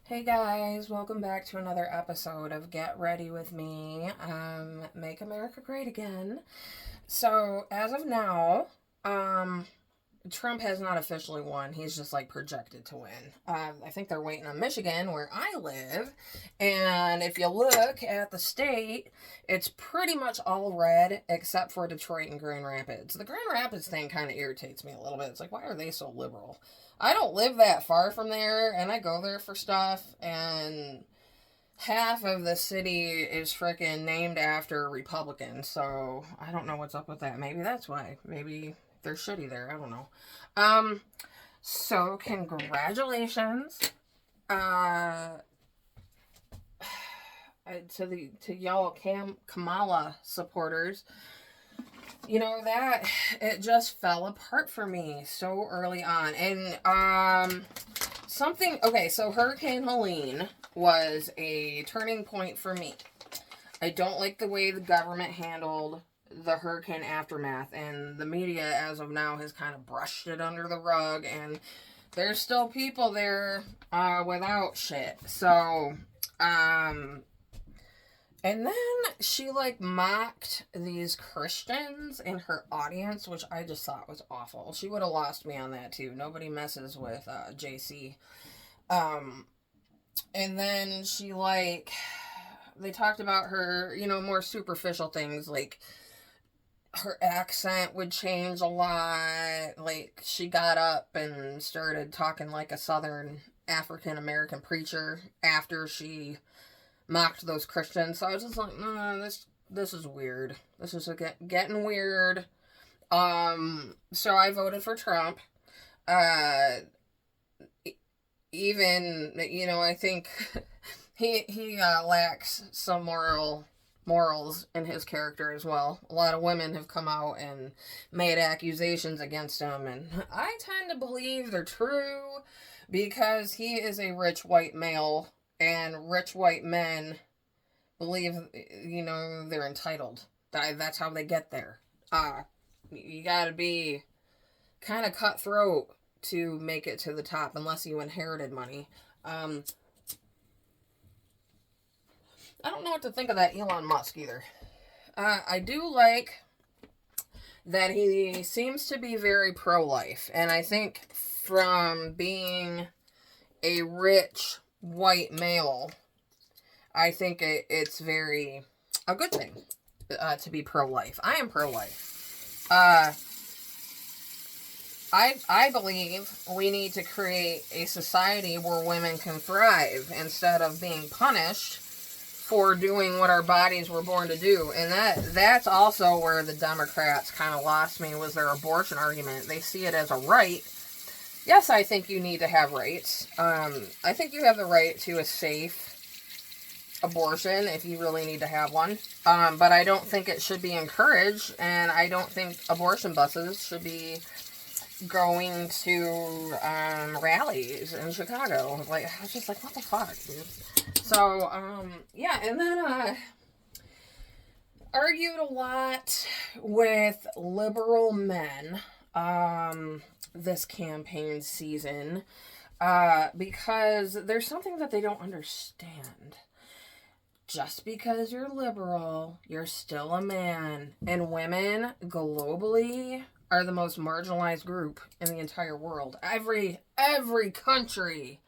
Hey guys, welcome back to another episode of Get Ready with me. Make America Great Again. So, as of now, um, Trump has not officially won. He's just like projected to win. I think they're waiting on Michigan, where I live. And if you look at the state, it's pretty much all red except for Detroit and Grand Rapids. The Grand Rapids thing kind of irritates me a little bit. It's like, why are they so liberal? I don't live that far from there, and I go there for stuff, and half of the city is freaking named after Republicans, so I don't know what's up with that. Maybe that's why. Maybe they're shitty there. I don't know. Um, so congratulations, uh, to y'all Kamala supporters. You know that it just fell apart for me so early on, and something. Okay, so Hurricane Helene was a turning point for me. I don't like the way the government handled the hurricane aftermath, and the media, as of now, has kind of brushed it under the rug, and there's still people there without shit. So, and then she like mocked these Christians in her audience, which I just thought was awful. She would have lost me on that too. Nobody messes with JC. Um, and then she like they talked about her, more superficial things like her accent would change a lot. Like she got up and started talking like a Southern African American preacher after she mocked those Christians. So I was just like, this is weird. This is getting weird. So I voted for Trump. Uh, Even I think he lacks some morals in his character as well. A lot of women have come out and made accusations against him, and I tend to believe they're true because he is a rich white male, and rich white men believe they're entitled. That's how they get there. You gotta be kind of cutthroat to make it to the top unless you inherited money. I don't know what to think of that Elon Musk either. I do like that he seems to be very pro-life, and I think from being a rich white male, I think it's very a good thing to be pro-life. I am pro-life. I believe we need to create a society where women can thrive instead of being punished for doing what our bodies were born to do. And that's also where the Democrats kind of lost me, was their abortion argument. They see it as a right. Yes, I think you need to have rights. I think you have the right to a safe abortion if you really need to have one. But I don't think it should be encouraged, and I don't think abortion buses should be going to rallies in Chicago. Like, I was just like, what the fuck, dude? So, yeah, and then argued a lot with liberal men this campaign season because there's something that they don't understand. Just because you're liberal, you're still a man. And women globally are the most marginalized group in the entire world. Every country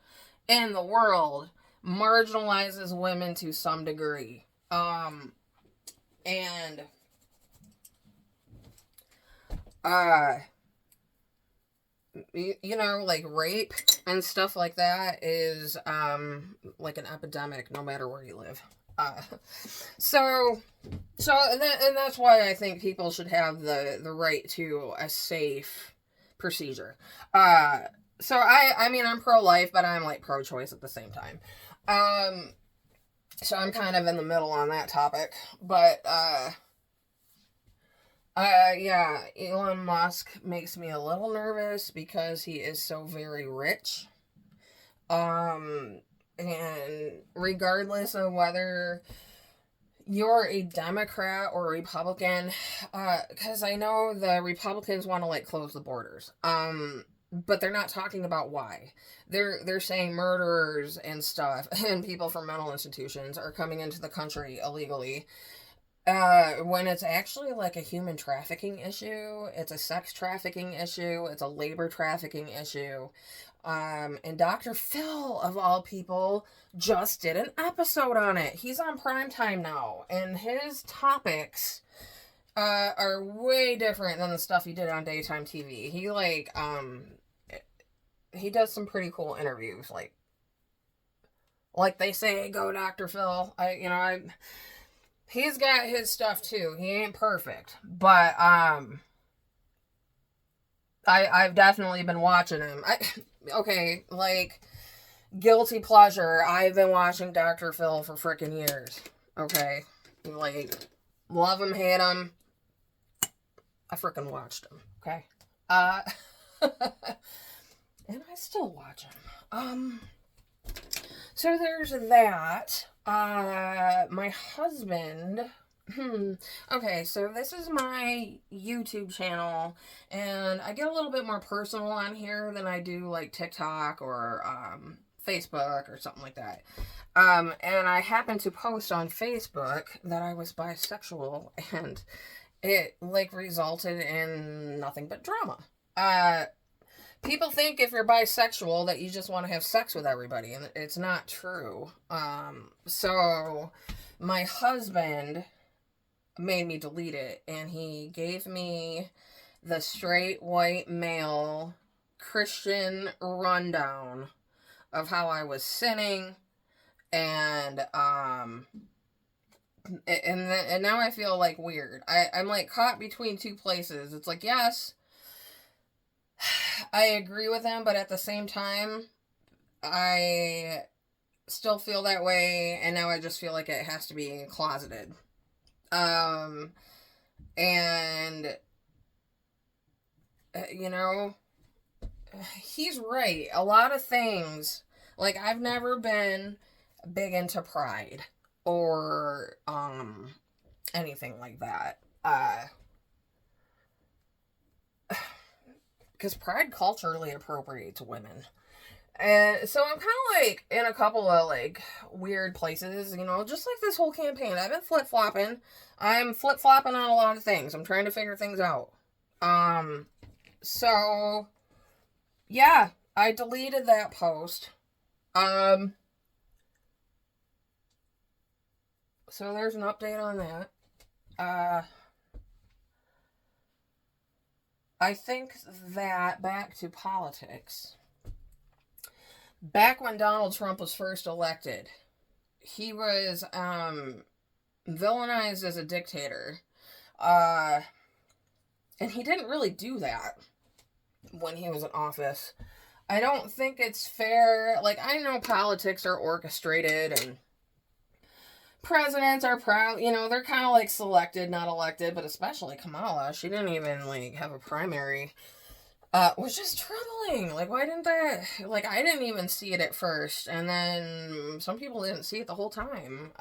in the world marginalizes women to some degree. And like rape and stuff like that is like an epidemic no matter where you live. Uh, so and that's why I think people should have the right to a safe procedure. So I mean, I'm pro-life, but I'm like pro-choice at the same time. So I'm kind of in the middle on that topic, but yeah, Elon Musk makes me a little nervous because he is so very rich. And regardless of whether you're a Democrat or a Republican, because I know the Republicans want to like close the borders. but they're not talking about why. They're saying murderers and stuff and people from mental institutions are coming into the country illegally. When it's actually like a human trafficking issue, it's a sex trafficking issue, it's a labor trafficking issue. And Dr. Phil, of all people, just did an episode on it. He's on primetime now, and his topics are way different than the stuff he did on daytime TV. He does some pretty cool interviews, like they say, go Dr. Phil. He's got his stuff too. He ain't perfect, but I've definitely been watching him. Okay, like guilty pleasure. I've been watching Dr. Phil for freaking years. Okay, like love him, hate him. I freaking watched him. Okay, and I still watch him. So there's that. My husband. Okay, so this is my YouTube channel, and I get a little bit more personal on here than I do like TikTok or Facebook or something like that. And I happened to post on Facebook that I was bisexual, and it like resulted in nothing but drama. People think if you're bisexual that you just want to have sex with everybody, and it's not true. So my husband made me delete it, and he gave me the straight white male Christian rundown of how I was sinning, and now I feel like weird. I'm like caught between two places. It's like, yes, I agree with him, but at the same time, I still feel that way, and now I just feel like it has to be closeted. And he's right. A lot of things, like I've never been big into pride or anything like that. Because pride culturally appropriates women. And so I'm kind of like in a couple of like weird places, just like this whole campaign. I've been flip-flopping. I'm flip-flopping on a lot of things. I'm trying to figure things out. So yeah, I deleted that post. So there's an update on that. I think that back to politics. Back when Donald Trump was first elected, he was villainized as a dictator. And he didn't really do that when he was in office. I don't think it's fair. Like, I know politics are orchestrated and presidents are proud, they're kind of like selected, not elected, but especially Kamala. She didn't even like have a primary. Was just troubling. Like, why didn't that? Like, I didn't even see it at first, and then some people didn't see it the whole time.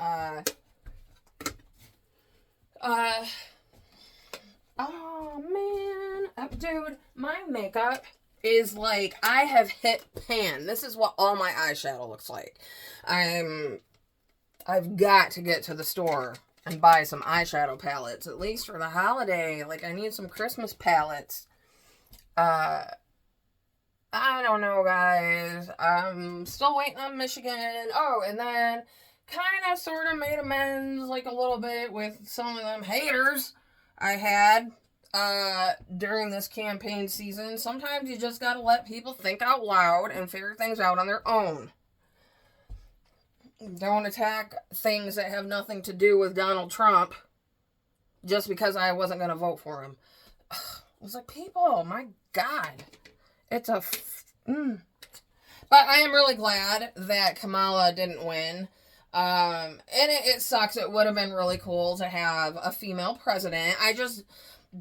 Oh man, dude, my makeup is like I have hit pan. This is what all my eyeshadow looks like. I've got to get to the store and buy some eyeshadow palettes, at least for the holiday. Like, I need some Christmas palettes. I don't know, guys. I'm still waiting on Michigan. Oh, and then kind of sort of made amends, like, a little bit with some of them haters I had during this campaign season. Sometimes you just gotta let people think out loud and figure things out on their own. Don't attack things that have nothing to do with Donald Trump just because I wasn't gonna vote for him. I was like, people, my God. It's a... But I am really glad that Kamala didn't win. And it sucks. It would have been really cool to have a female president. I just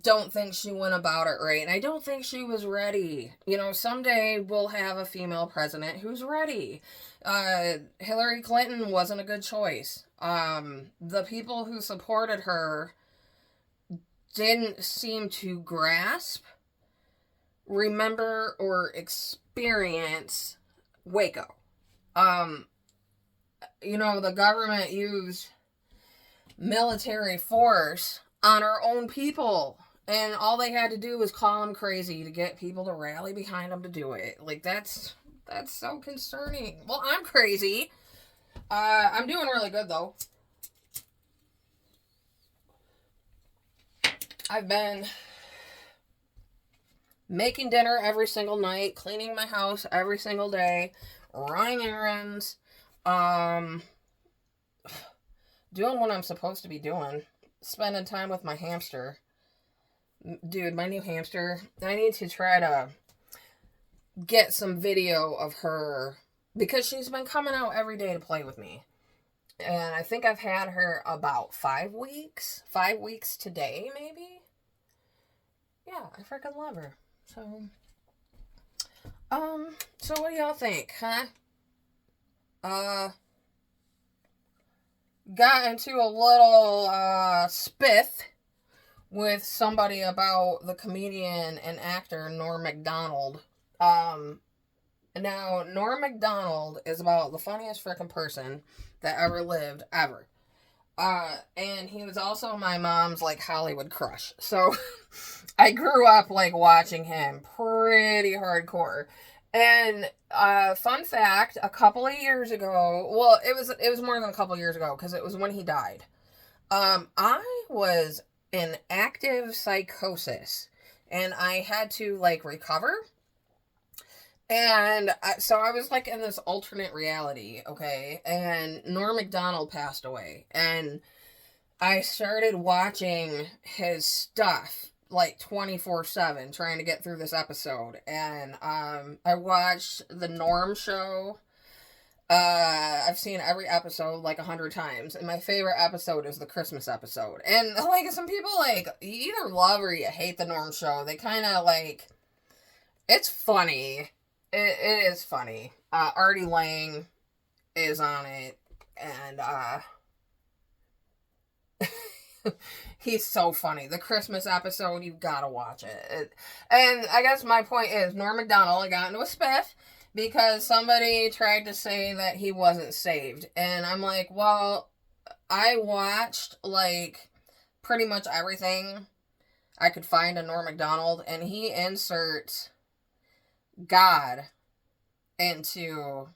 don't think she went about it right. And I don't think she was ready. Someday we'll have a female president who's ready. Hillary Clinton wasn't a good choice. The people who supported her didn't seem to grasp remember or experience Waco. Um, the government used military force on our own people. And all they had to do was call them crazy to get people to rally behind them to do it. Like, that's so concerning. Well, I'm crazy. I'm doing really good, though. I've been making dinner every single night, cleaning my house every single day, running errands, doing what I'm supposed to be doing, spending time with my hamster. Dude, my new hamster, I need to try to get some video of her because she's been coming out every day to play with me. And I think I've had her about 5 weeks. 5 weeks today, maybe? Yeah, I freaking love her. So what do y'all think, huh? Got into a little, spiff with somebody about the comedian and actor Norm Macdonald. Now, Norm Macdonald is about the funniest freaking person that ever lived, ever. And he was also my mom's, like, Hollywood crush. So, I grew up, like, watching him pretty hardcore. And, fun fact, a couple of years ago, well, it was more than a couple of years ago, because it was when he died. I was in active psychosis, and I had to, like, recover. And so I was, like, in this alternate reality, okay? And Norm Macdonald passed away. And I started watching his stuff, like, 24/7, trying to get through this episode. And I watched The Norm Show. I've seen every episode, like, 100 times. And my favorite episode is the Christmas episode. And, like, some people, like, you either love or you hate The Norm Show. They kind of, like, it's funny. It is funny. Artie Lang is on it, and he's so funny. The Christmas episode, you've got to watch it. And I guess my point is, Norm Macdonald got into a spiff because somebody tried to say that he wasn't saved. And I'm like, well, I watched, like, pretty much everything I could find on Norm Macdonald, and he inserts God into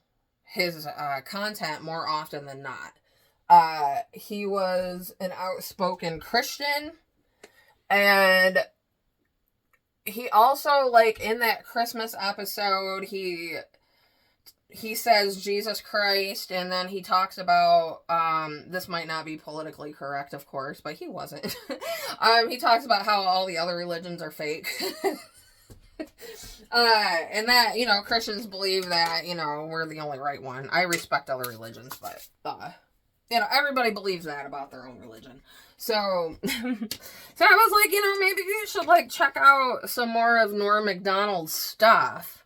his content more often than not. He was an outspoken Christian, and he also, like, in that Christmas episode, he says Jesus Christ, and then he talks about, this might not be politically correct, of course, but he wasn't. He talks about how all the other religions are fake. And that, Christians believe that, we're the only right one. I respect other religions, but, everybody believes that about their own religion. So, so I was like, maybe you should, like, check out some more of Norm Macdonald's stuff.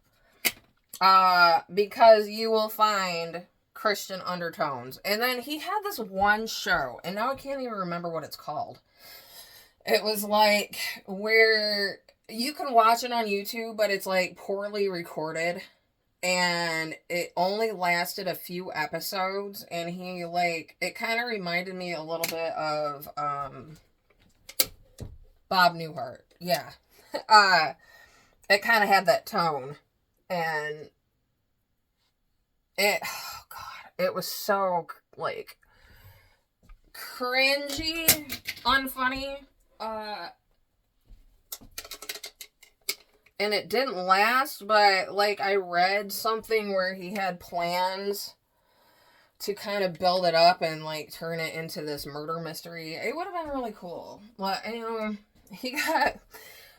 Because you will find Christian undertones. And then he had this one show, and now I can't even remember what it's called. It was, like, where you can watch it on YouTube, but it's, like, poorly recorded. And it only lasted a few episodes. And he, like, it kind of reminded me a little bit of, Bob Newhart. Yeah. It kind of had that tone. And oh God, it was so, like, cringy, unfunny. And it didn't last, but, like, I read something where he had plans to kind of build it up and, like, turn it into this murder mystery. It would have been really cool. But, he got...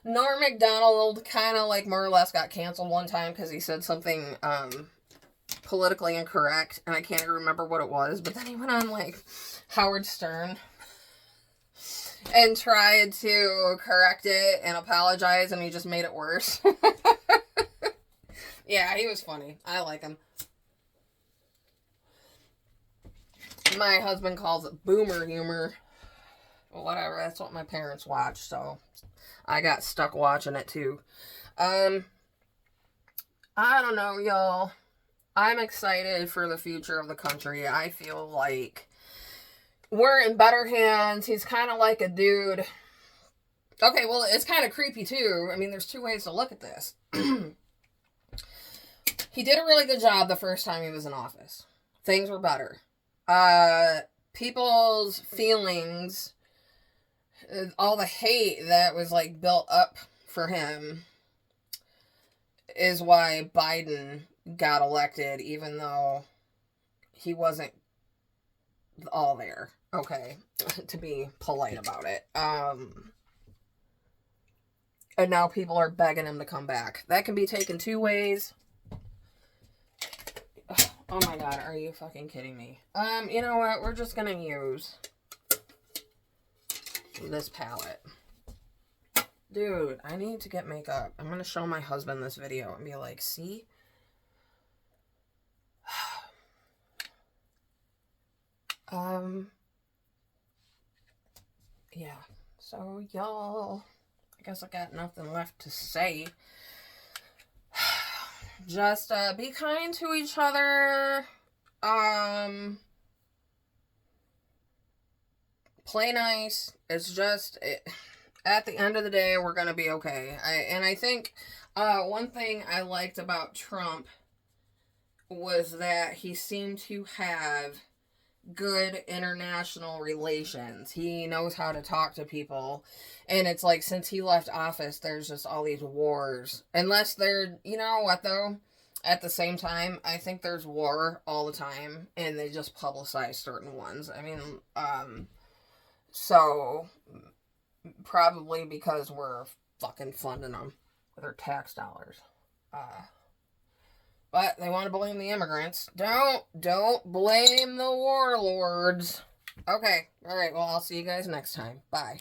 Norm Macdonald kind of, like, more or less got canceled one time because he said something, politically incorrect, and I can't even remember what it was, but then he went on, like, Howard Stern and tried to correct it and apologize, and he just made it worse. Yeah, he was funny. I like him. My husband calls it boomer humor. Whatever, that's what my parents watched, so I got stuck watching it too. Um, I don't know, y'all. I'm excited for the future of the country. I feel like we're in better hands. He's kind of like a dude. Okay, well, it's kind of creepy, too. I mean, there's two ways to look at this. He did a really good job the first time he was in office. Things were better. People's feelings, all the hate that was, like, built up for him is why Biden got elected, even though he wasn't all there. Okay, to be polite about it. And now people are begging him to come back. That can be taken two ways. Oh my god, are you fucking kidding me? You know what? We're just gonna use this palette. Dude, I need to get makeup. I'm gonna show my husband this video and be like, see? Yeah. So, y'all, I guess I got nothing left to say. Just, be kind to each other. Play nice. It's just, at the end of the day, we're gonna be okay. I think, one thing I liked about Trump was that he seemed to have good international relations. He knows how to talk to people. And it's like, since he left office, there's just all these wars. Unless they're, you know what though? At the same time, I think there's war all the time, and they just publicize certain ones. I mean, so, probably because we're fucking funding them with our tax dollars. But they want to blame the immigrants. Don't blame the warlords. Okay, alright, well, I'll see you guys next time. Bye.